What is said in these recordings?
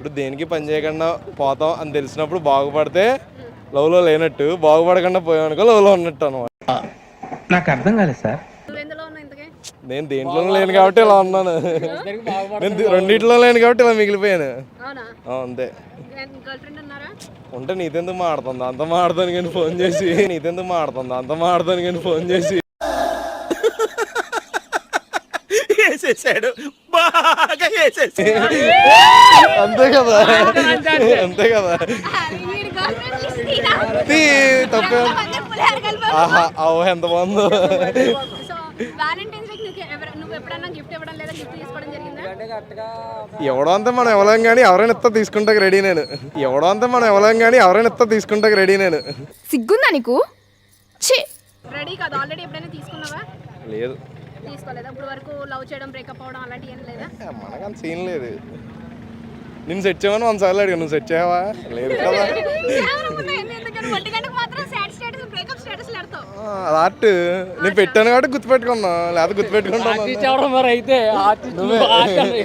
ఇప్పుడు దేనికి పని చేయకుండా పోతాం అని తెలిసినప్పుడు బాగుపడితే లవ్లో లేనట్టు, బాగుపడకుండా పోయామనుకో లవ్లో ఉన్నట్టు అనమాట. నాకు అర్థం కాలేదు సార్. నేను దేంట్లోనూ లేను కాబట్టి ఇలా ఉన్నాను, నేను రెండింటిలో లేను కాబట్టి ఇలా మిగిలిపోయాను. అంతే. ఉంటే నీతెందుకు మాడుతుంది అంత మాడుతాను కానీ ఫోన్ చేసి, నీతెందుకు మాడుతుంది అంత మాడుతాను కానీ ఫోన్ చేసి వేసేసాడు, బాగా వేసేసి. అంతే కదా, అంతే కదా. తప్పే. ఆహా, అవు ఎంత బాగుందో. ఎవడో అంతా మనం ఇవ్వలేం కానీ ఎవరైనా ఇస్తా తీసుకుంటాక రెడీ నేను. ఎవడో అంతా మనం ఇవ్వలేం కానీ ఎవరైనా ఇస్తా తీసుకుంటాక రెడీ నేను. సిగ్గుందా నీకు? రెడీ కాదు, ఆల్రెడీ ఎప్పుడైనా తీసుకున్నావా? లేదు, తీసుకోలేదా ఇప్పుడు వరకు? లవ్ చేయడం, బ్రేకప్ అవడం అలాంటి ఏం లేదా? మనకంత సీన్ లేదు. నేను సెట్ చేయమని 100 సార్లు అడిగా, నువ్వు సెట్ చేయవా? లేదు కదా. అది ఆర్ట్, నేను పెట్టాను కాబట్టి గుర్తుపెట్టుకున్నా, లేదా గుర్తుపెట్టుకుంటాను.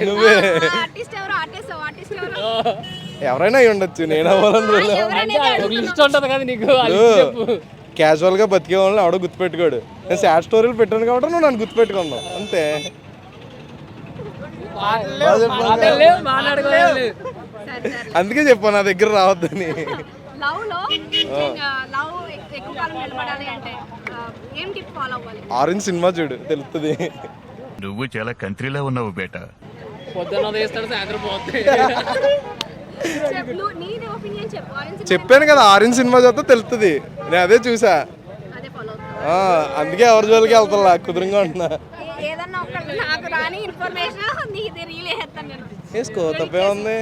నువ్వే ఎవరైనా అయి ఉండొచ్చు, నేను అవ్వాలని. క్యాజువల్ గా బతికే వాళ్ళని ఎవడో గుర్తుపెట్టుకోడు. నేను సాడ్ స్టోరీలు పెట్టాను కాబట్టి నువ్వు నన్ను గుర్తుపెట్టుకున్నావు అంతే. అందుకే చెప్పాను నా దగ్గర రావద్దని. ఆరెంజ్ సినిమా చూడు తెలుస్తుంది. నువ్వు చాలా కంట్రీలో ఉన్నావు బేటా. చెప్పాను కదా, ఆరెంజ్ సినిమా చూస్తే తెలుస్తుంది. నేను అదే చూసా, అందుకే ఎవరి జోలికి వెళ్తా, కుదురుగా ఉంటున్నా. వేసుకో, తప్పే ఉంది.